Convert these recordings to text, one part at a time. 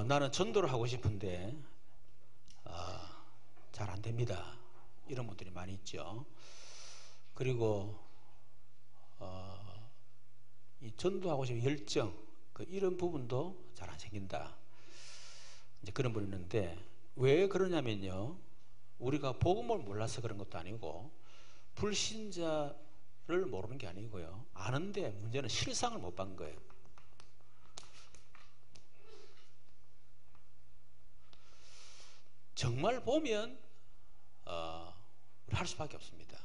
나는 전도를 하고 싶은데 잘 안 됩니다. 이런 분들이 많이 있죠. 그리고 이 전도하고 싶은 열정, 이런 부분도 잘 안 생긴다. 이제 그런 분이 있는데 왜 그러냐면요. 우리가 복음을 몰라서 그런 것도 아니고 불신자를 모르는 게 아니고요. 아는데 문제는 실상을 못 본 거예요. 정말 보면 할 수밖에 없습니다.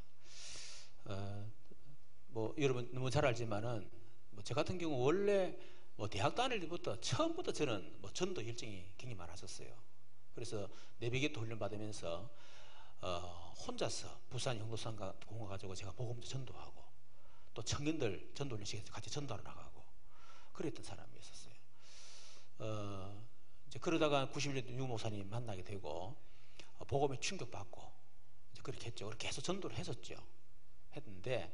뭐 여러분 너무 잘 알지만은 저 같은 경우 원래 대학 다닐 때부터 처음부터 저는 전도 열정이 굉장히 많았었어요. 그래서 내비게이터 훈련 받으면서 혼자서 부산 영도산가 공화 가지고 제가 복음도 전도하고 또 청년들 전도 훈련식에 같이 전도하러 나가고 그랬던 사람이었었어요. 이제 그러다가 91년 유 목사님 만나게 되고 복음에 충격받고 이제 그렇게 했죠. 그렇게 계속 전도를 했는데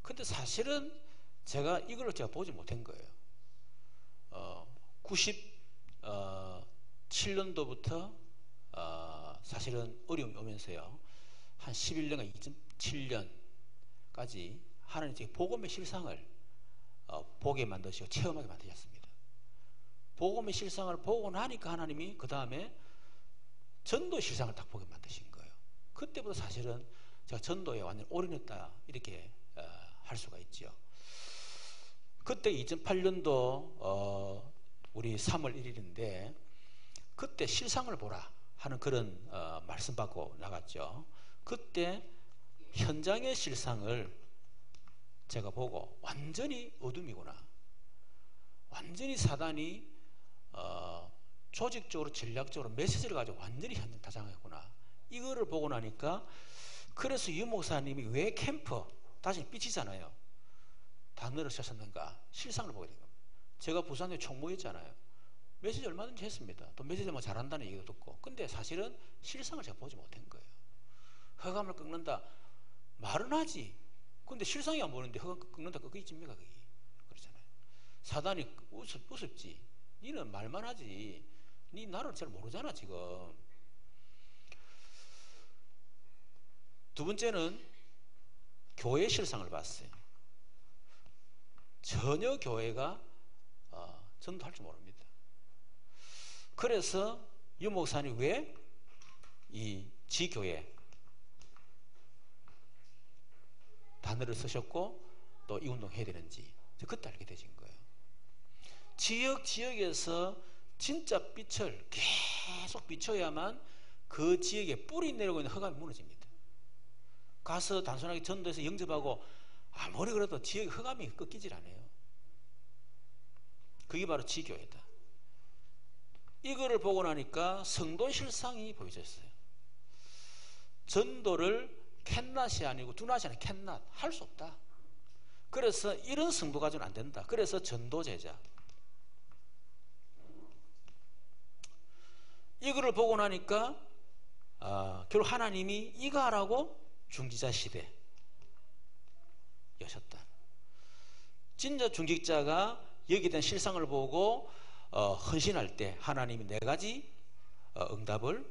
근데 사실은 제가 이걸 제가 보지 못한 거예요. 97년도부터 사실은 어려움이 오면서요. 한 11년과 2007년까지 하나님 제 복음의 실상을 보게 만드시고 체험하게 만드셨습니다. 복음의 실상을 보고 나니까 하나님이 그 다음에 전도의 실상을 딱 보게 만드신 거예요. 그때부터 사실은 제가 전도에 완전 올인했다 이렇게 할 수가 있죠. 그때 2008년도 우리 3월 1일인데 그때 실상을 보라 하는 그런 말씀 받고 나갔죠. 그때 현장의 실상을 제가 보고 완전히 어둠이구나. 완전히 사단이 조직적으로 전략적으로 메시지를 가지고 완전히 현장 타장했구나. 이거를 보고 나니까 그래서 유 목사님이 왜 캠프 다시 삐치잖아요. 단어를 쓰셨는가 실상을 보게 된 겁니다. 제가 부산에 총무했잖아요. 메시지 얼마든지 했습니다. 또 메시지 뭐 잘한다는 얘기도 듣고. 근데 사실은 실상을 제가 보지 못한 거예요. 허감을 꺾는다 말은 하지. 근데 실상이 안 보이는데 허감 꺾는다 그게 있습니까? 그게 그렇잖아요. 사단이 우습지. 니는 말만 하지. 니 나를 잘 모르잖아 지금. 두 번째는 교회 실상을 봤어요. 전혀 교회가 전도할 줄 모릅니다. 그래서 유 목사님 왜 이 지교회 단어를 쓰셨고 또 이 운동 해야 되는지 그때 알게 되신 거예요. 지역에서 진짜 빛을 계속 비춰야만 그 지역에 뿌리 내리고 있는 흑암이 무너집니다. 가서 단순하게 전도해서 영접하고 아무리 그래도 지역의 흑암이 꺾이질 않아요. 그게 바로 지교회다. 이거를 보고 나니까 성도 실상이 보여졌어요. 전도를 캔낫이 아니고 두낫이 아니고 캔낫 할 수 없다. 그래서 이런 성도 가지고는 안 된다. 그래서 전도제자. 이거를 보고 나니까 결국 하나님이 이거 하라고 중직자 시대 여셨다. 진짜 중직자가 여기에 대한 실상을 보고 헌신할 때 하나님이 4가지 응답을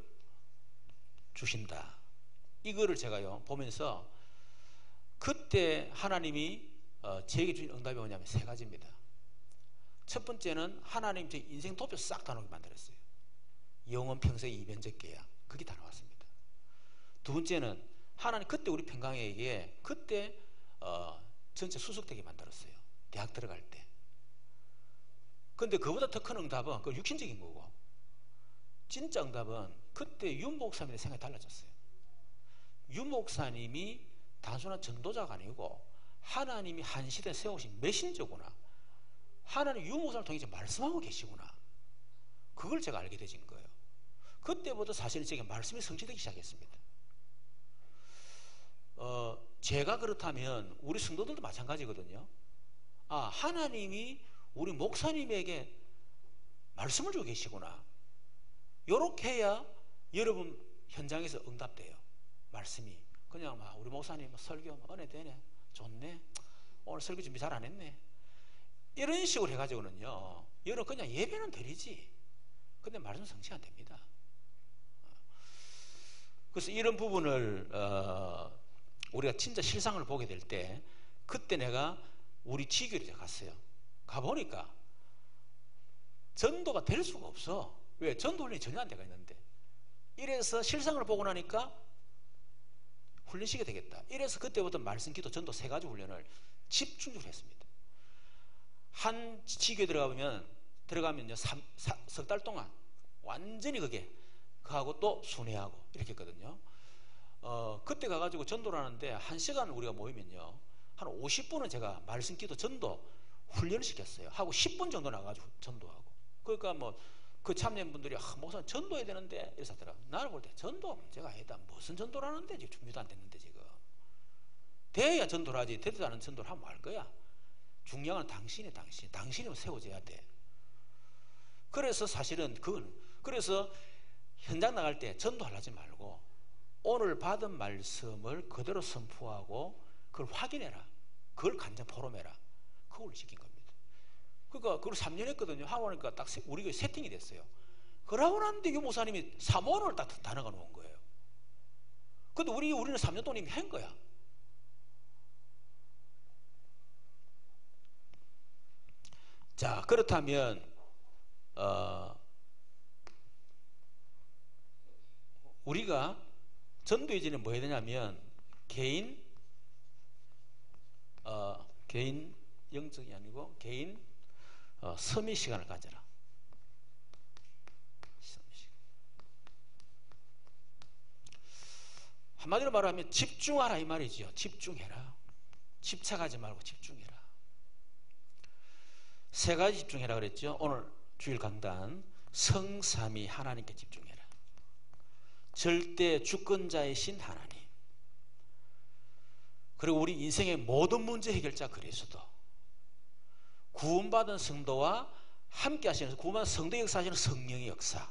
주신다. 이거를 제가요 보면서 그때 하나님이 제게 주신 응답이 뭐냐면 3가지입니다. 첫 번째는 하나님 제 인생 도표 싹 다 나오게 만들었어요. 영원 평생 이변적 계약 그게 다 나왔습니다. 두 번째는 하나님 그때 우리 평강에게 그때 전체 수석되게 만들었어요. 대학 들어갈 때. 근데 그보다 더 큰 응답은 그 육신적인 거고 진짜 응답은 그때 윤 목사님의 생각이 달라졌어요. 윤 목사님이 단순한 전도자가 아니고 하나님이 한 시대에 세우신 메신저구나. 하나님 윤 목사님을 통해 말씀하고 계시구나. 그걸 제가 알게 되진 거예요. 그때부터 사실 제게 말씀이 성취되기 시작했습니다. 제가 그렇다면 우리 성도들도 마찬가지거든요. 하나님이 우리 목사님에게 말씀을 주고 계시구나. 이렇게 해야 여러분 현장에서 응답돼요. 말씀이 그냥 우리 목사님 설교 은혜 되네, 좋네, 오늘 설교 준비 잘 안 했네, 이런 식으로 해가지고는요 여러분 그냥 예배는 드리지 근데 말씀 성취가 안 됩니다. 그래서 이런 부분을 우리가 진짜 실상을 보게 될 때, 그때 내가 우리 지교에 갔어요. 가보니까 전도가 될 수가 없어. 왜? 전도 훈련이 전혀 안 돼가 있는데. 이래서 실상을 보고 나니까 훈련시켜야 되겠다. 이래서 그때부터 말씀, 기도, 전도 세 가지 훈련을 집중적으로 했습니다. 한 지교에 들어가면요, 석 달 동안 완전히 그하고 또 순회하고 이렇게 했거든요. 그때 가가지고 전도를 하는데 1시간 우리가 모이면요, 한 50분은 제가 말씀, 기도, 전도 훈련을 시켰어요. 하고 10분 정도 나가가지고 전도하고. 그러니까 그 참여분들이 목사님 전도해야 되는데 이래서 하더라고요. 나를 볼 때 전도가 문제가 아니다. 무슨 전도를 하는데 지금 준비도 안 됐는데 지금. 돼야 전도를 하지. 되지도 않은 전도를 하면 말 거야. 중요한 건 당신이 세워져야 돼. 그래서 사실은 그래서 현장 나갈 때 전도하지 말고 오늘 받은 말씀을 그대로 선포하고 그걸 확인해라. 그걸 간접 포럼해라. 그걸 시킨 겁니다. 그러니까 그걸 3년 했거든요. 하고 나니까 딱 우리 교회 세팅이 됐어요. 그러고 났는데 유 목사님이 사모를 딱 단어가 놓은 거예요. 근데 우리는 3년 동안 이미 한 거야. 자, 그렇다면 우리가 전도 이전에 뭐 해야 되냐면 개인 영적이 아니고 개인 서밋 시간을 가져라. 한마디로 말하면 집중하라 이 말이죠. 집중해라. 집착하지 말고 집중해라. 세 가지 집중해라 그랬죠. 오늘 주일 강단 성삼위 하나님께 집중해라. 절대 주권자이신 하나님, 그리고 우리 인생의 모든 문제 해결자 그리스도, 구원받은 성도와 함께 하시는 구원받은 성도 역사하시는 성령의 역사,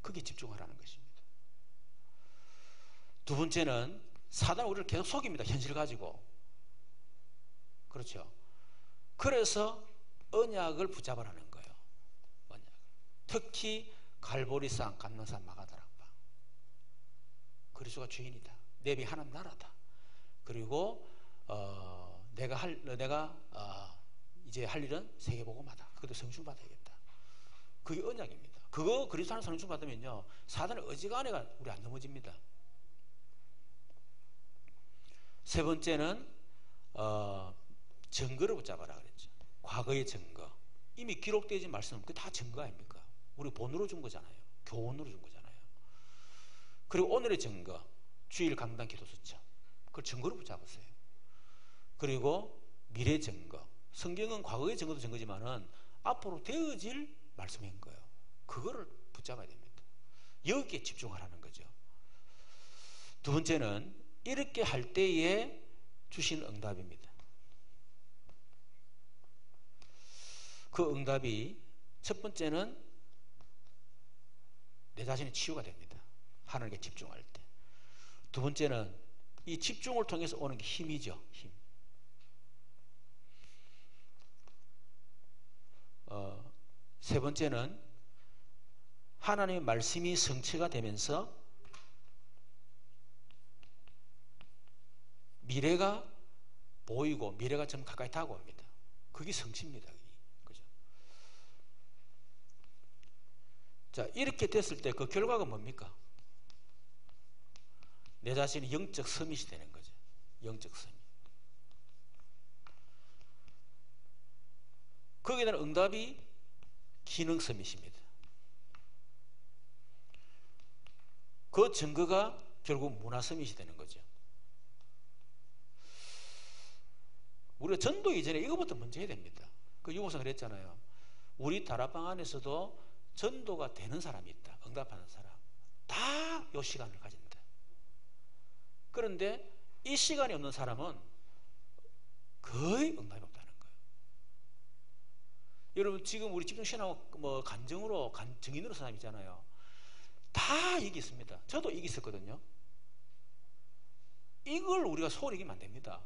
거기에 집중하라는 것입니다. 두 번째는 사단은 우리를 계속 속입니다. 현실을 가지고. 그렇죠. 그래서 언약을 붙잡으라는 거예요. 언약을. 특히 갈보리산, 감난산, 마가다락방. 그리스도가 주인이다. 내 배 하나님 나라다. 그리고 내가 이제 할 일은 세계복음하다. 그것도 성중 받아야겠다. 그게 언약입니다. 그거 그리스도 하나 성중 받으면요, 사단의 어지간해가 우리 안 넘어집니다. 세 번째는 증거를 붙잡아라 그랬죠. 과거의 증거. 이미 기록되지 말씀은 그게 다 증거 아닙니까? 우리 본으로 준 거잖아요. 교훈으로 준 거잖아요. 그리고 오늘의 증거, 주일 강단 기도 수첩. 그걸 증거로 붙잡았어요. 그리고 미래 증거. 성경은 과거의 증거도 증거지만은 앞으로 되어질 말씀인 거예요. 그거를 붙잡아야 됩니다. 여기에 집중하라는 거죠. 두 번째는 이렇게 할 때에 주신 응답입니다. 그 응답이 첫 번째는 내 자신의 치유가 됩니다. 하나님께 집중할 때. 두 번째는 이 집중을 통해서 오는 게 힘이죠. 힘. 세 번째는 하나님의 말씀이 성취가 되면서 미래가 보이고 미래가 좀 가까이 다가옵니다. 그게 성취입니다. 그죠? 자, 이렇게 됐을 때 그 결과가 뭡니까? 내 자신이 영적 서밋이 되는 거죠. 영적 서밋. 거기에 대한 응답이 기능 서밋입니다. 그 증거가 결국 문화 서밋이 되는 거죠. 우리가 전도 이전에 이거부터 먼저 해야 됩니다. 그 유목사가 그랬잖아요. 우리 다락방 안에서도 전도가 되는 사람이 있다. 응답하는 사람. 다 이 시간을 가진다. 그런데 이 시간이 없는 사람은 거의 응답이 없다는 거예요. 여러분 지금 우리 집중신하고 간증으로 증인으로 사람 있잖아요. 다 이기 있습니다. 저도 이기 있었거든요. 이걸 우리가 소홀히 이기면 안 됩니다.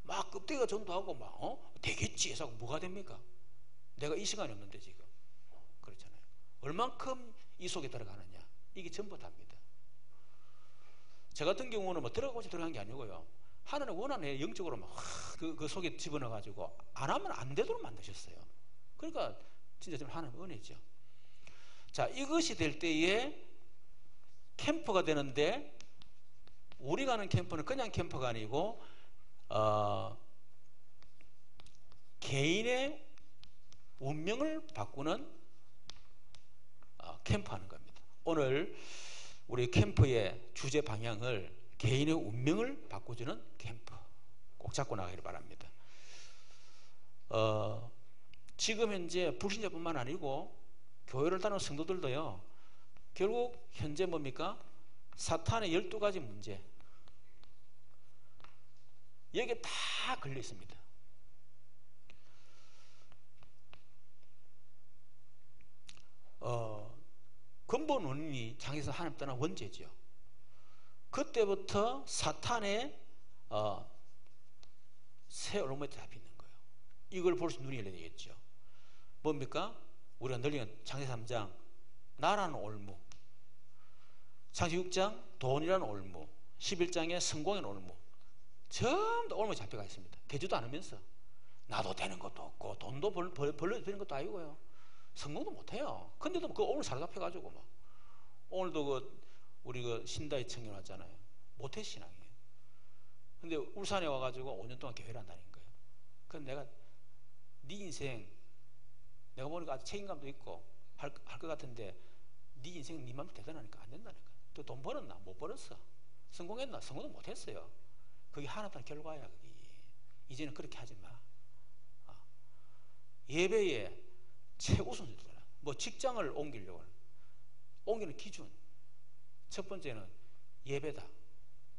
막 껍데기가 전도하고 막 되겠지 해서 뭐가 됩니까? 내가 이 시간이 없는데 지금 그렇잖아요. 얼만큼 이 속에 들어가느냐, 이게 전부 답니다. 저 같은 경우는 뭐 들어가고 들어간 게 아니고요, 하나님 원하는 영적으로 막 그 속에 집어넣어 가지고 안 하면 안 되도록 만드셨어요. 그러니까 진짜 좀 하나님 은혜죠. 자, 이것이 될 때에 캠프가 되는데, 우리가 하는 캠프는 그냥 캠프가 아니고 개인의 운명을 바꾸는 캠프하는 겁니다. 오늘 우리 캠프의 주제 방향을 개인의 운명을 바꿔주는 캠프 꼭 잡고 나가기를 바랍니다. 지금 현재 불신자뿐만 아니고 교회를 다니는 성도들도요, 결국 현재 뭡니까? 사탄의 12가지 문제, 여기에 다 걸려 있습니다. 근본 원인이 장에서 하나님 떠난 원죄죠. 그때부터 사탄의 새 얼굴에 잡혀 있는 거예요. 이걸 볼 수 눈이 열려야 되겠죠. 뭡니까? 우리가 널리 창세 3장 나라는 올무, 창세 6장 돈이라는 올무, 11장에 성공이라는 올무, 전부 다 올무에 잡혀가 있습니다. 되지도 않으면서 나도 되는 것도 없고 돈도 벌려지는 것도 아니고요, 성공도 못해요. 근데도 그 오늘 사로잡혀가지고 막 오늘도 우리 그 신다의 청년 왔잖아요. 모태 신앙이에요. 근데 울산에 와가지고 5년 동안 교회를 한다는 거예요. 그럼 내가 네 인생, 내가 보니까 아주 책임감도 있고 할 것 같은데 네 인생 네 맘대로 대단하니까 안 된다는 거예요. 또 돈 벌었나? 못 벌었어. 성공했나? 성공도 못했어요. 그게 하나도 결과야. 그게. 이제는 그렇게 하지 마. 예배의 최우선순위잖아. 뭐 직장을 옮기는 기준, 첫 번째는 예배다,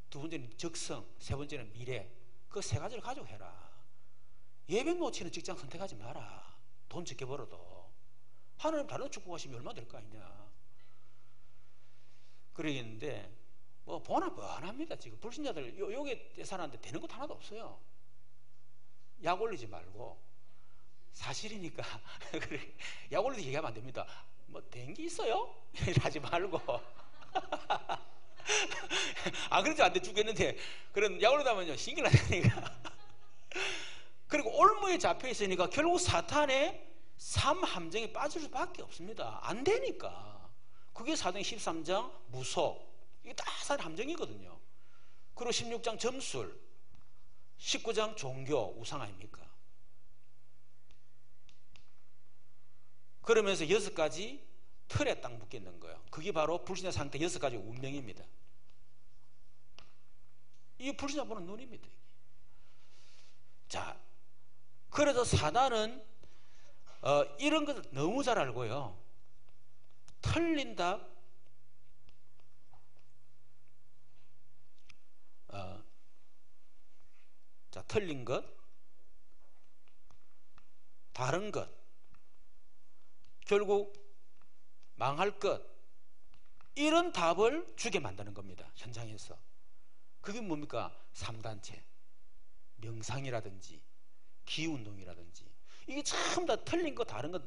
두 번째는 적성, 세 번째는 미래. 그 세 가지를 가지고 해라. 예배 놓치는 직장 선택하지 마라. 돈 적게 벌어도 하나님 다른 축복하시면 얼마 될 거 아니냐. 그러겠는데 뭐 보나 뻔합니다. 지금 불신자들 여기 사람한테 되는 것도 하나도 없어요. 약 올리지 말고, 사실이니까 그래, 약 올리지 얘기하면 안 됩니다. 뭐 된 게 있어요? 하지 말고 그렇지 안 돼 죽겠는데 그런 약 올리다면요 신경 나니까. 그리고 올무에 잡혀 있으니까 결국 사탄의 삶 함정에 빠질 수밖에 없습니다. 안 되니까. 그게 사도행 13장 무속, 이게 다 사탄의 함정이거든요. 그리고 16장 점술, 19장 종교, 우상 아닙니까? 그러면서 6가지 틀에 딱 묶여 있는 거예요. 그게 바로 불신자 상태 6가지 운명입니다. 이게 불신자 보는 눈입니다. 자, 그래서 사단은 이런 것을 너무 잘 알고요, 틀린 답, 틀린 것, 다른 것, 결국 망할 것, 이런 답을 주게 만드는 겁니다. 현장에서. 그게 뭡니까? 3단체, 명상이라든지 기운동이라든지, 이게 전부 다 틀린 거 다른 거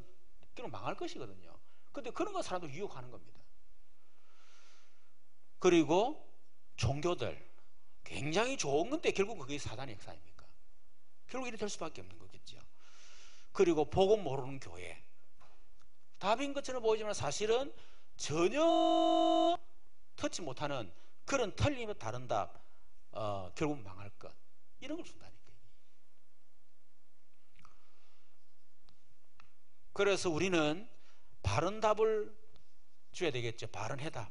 그럼 망할 것이거든요. 근데 그런 거 사람들 유혹하는 겁니다. 그리고 종교들 굉장히 좋은 건데 결국 그게 사단의 역사입니까? 결국 이렇게 될 수밖에 없는 거겠죠. 그리고 복음 모르는 교회, 답인 것처럼 보이지만 사실은 전혀 터치 못하는 그런 틀리면 다른 답, 결국 망할 것, 이런 걸 준다니까. 그래서 우리는 바른 답을 줘야 되겠죠. 바른 해답.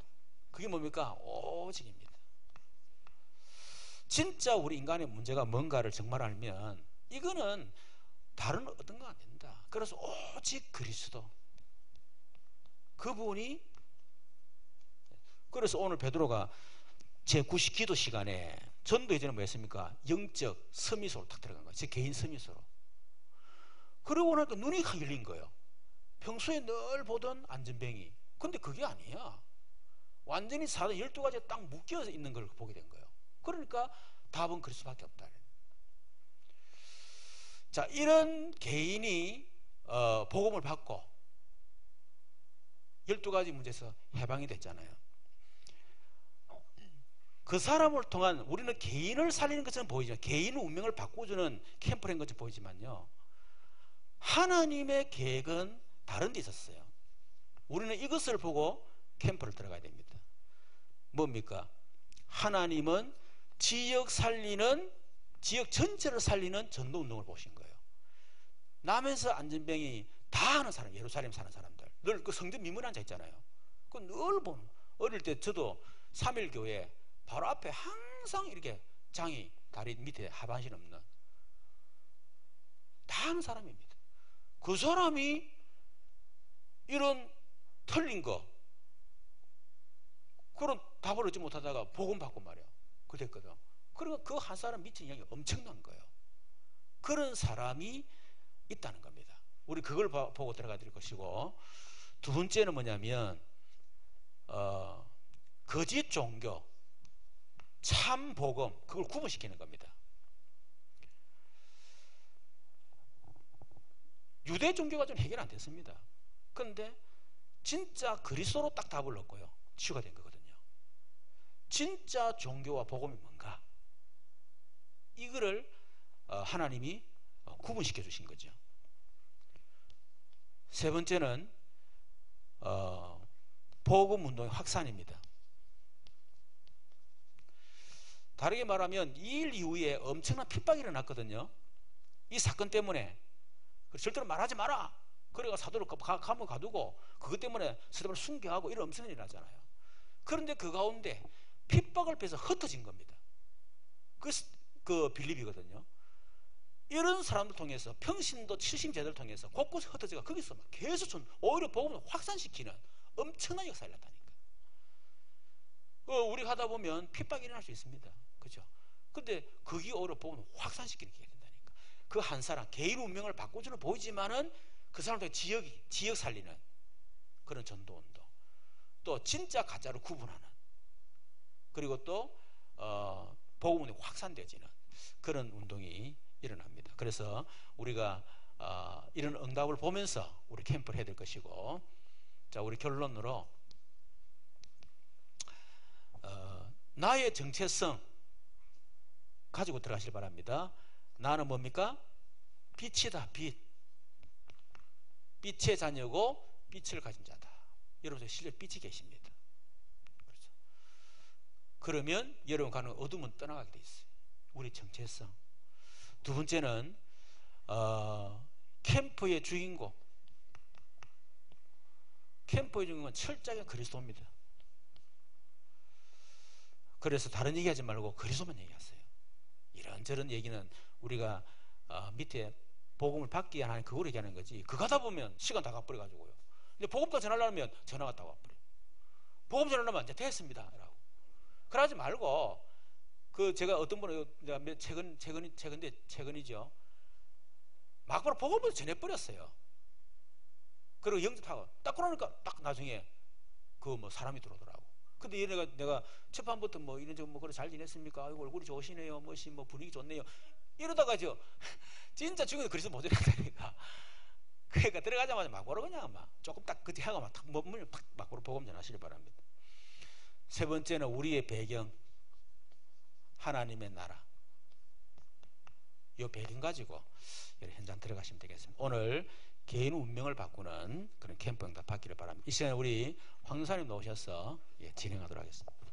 그게 뭡니까? 오직입니다. 진짜 우리 인간의 문제가 뭔가를 정말 알면 이거는 다른 어떤 거 안 된다. 그래서 오직 그리스도, 그분이. 그래서 오늘 베드로가 제9시 기도 시간에, 전도 이전에 뭐 했습니까? 영적 서미소로 탁 들어간 거예요. 제 개인 서미소로. 그러고 나니까 눈이 확 열린 거예요. 평소에 늘 보던 안전뱅이, 근데 그게 아니야. 완전히 사단 12가지에 딱 묶여 있는 걸 보게 된 거예요. 그러니까 답은 그럴 수밖에 없다. 자, 이런 개인이 복음을 받고 12가지 문제에서 해방이 됐잖아요. 그 사람을 통한 우리는 개인을 살리는 것처럼 보이지만, 개인의 운명을 바꿔주는 캠프를 한 것처럼 보이지만요, 하나님의 계획은 다른 데 있었어요. 우리는 이것을 보고 캠프를 들어가야 됩니다. 뭡니까? 하나님은 지역 전체를 살리는 전도운동을 보신 거예요. 남에서 안전병이 다 하는 사람, 예루살렘 사는 사람들, 늘 그 성전 미문에 앉아 있잖아요. 그 늘 보면, 어릴 때 저도 3.1교회 바로 앞에 항상 이렇게 장이 다리 밑에 하반신 없는 다 하는 사람입니다. 그 사람이 이런 틀린 거, 그런 답을 얻지 못하다가 복음 받고 말이야. 그랬거든. 그러니까 그 한 사람 미친 영향이 엄청난 거예요. 그런 사람이 있다는 겁니다. 우리 그걸 보고 들어가 드릴 것이고, 두 번째는 뭐냐면 거짓 종교, 참 복음, 그걸 구분시키는 겁니다. 유대 종교가 좀 해결 안 됐습니다. 그런데 진짜 그리스도로 딱 답을 얻고요, 치유가 된 거거든요. 진짜 종교와 복음이 뭔가, 이거를 하나님이 구분시켜 주신 거죠. 세 번째는 복음 운동의 확산입니다. 다르게 말하면 이 일 이후에 엄청난 핍박이 일어났거든요. 이 사건 때문에. 절대로 말하지 마라. 그래가 사도를 감옥에 가두고 그것 때문에 스데반을 순교하고 이런 엄청난 일이 나잖아요. 그런데 그 가운데 핍박을 빼서 흩어진 겁니다. 그 빌립이거든요. 이런 사람들 통해서, 평신도 70제들을 통해서 곳곳에 흩어져가 거기서 막 계속 오히려 복음을 확산시키는 엄청난 역사를 했다니까. 우리 하다 보면 핍박이 일어날 수 있습니다. 그죠? 근데 그게 오히려 복음을 확산시키는 게 된다니까. 그 한 사람, 개인 운명을 바꿔주는 보이지만은 그 사람들 지역 살리는 그런 전도운동. 또 진짜 가짜로 구분하는, 그리고 또 복음이 확산되지는 그런 운동이 일어납니다. 그래서 우리가 이런 응답을 보면서 우리 캠프를 해야 될 것이고, 자, 우리 결론으로 나의 정체성 가지고 들어가시길 바랍니다. 나는 뭡니까? 빛이다. 빛의 자녀고 빛을 가진 자다. 여러분 실제 빛이 계십니다. 그렇죠? 그러면 여러분 가는 어둠은 떠나가게 돼 있어요. 우리 정체성. 두 번째는 캠프의 주인공. 캠프의 주인공은 철저하게 그리스도입니다. 그래서 다른 얘기하지 말고 그리스도만 얘기하세요. 이런저런 얘기는 우리가 밑에 복음을 받기 위한 그걸 얘기하는 거지. 그거 하다 보면 시간 다 가버려가지고요. 근데 복음도 전하려면 전화가 다 와버려요. 복음 전하려면 이제 됐습니다 라고. 그러지 말고, 제가 어떤 분은 최근이죠. 막바로 복음을 전해버렸어요. 그리고 영접하고 딱 그러니까 딱 나중에 사람이 들어오더라고. 근데 얘네가 내가 첫판부터 이런저런 그래 잘 지냈습니까? 아이고 얼굴이 좋으시네요. 분위기 좋네요. 이러다가 진짜 중국에 그리스도 못 전했다니까. 그러니까 들어가자마자 막바로 그냥 조금 딱 그때 하고 문을 팍 막바로 복음 전하시길 바랍니다. 세 번째는 우리의 배경, 하나님의 나라. 이 배경 가지고 현장 들어가시면 되겠습니다. 오늘 개인 운명을 바꾸는 그런 캠프 응답 받기를 바랍니다. 이 시간에 우리 황사님 나오셔서 진행하도록 하겠습니다.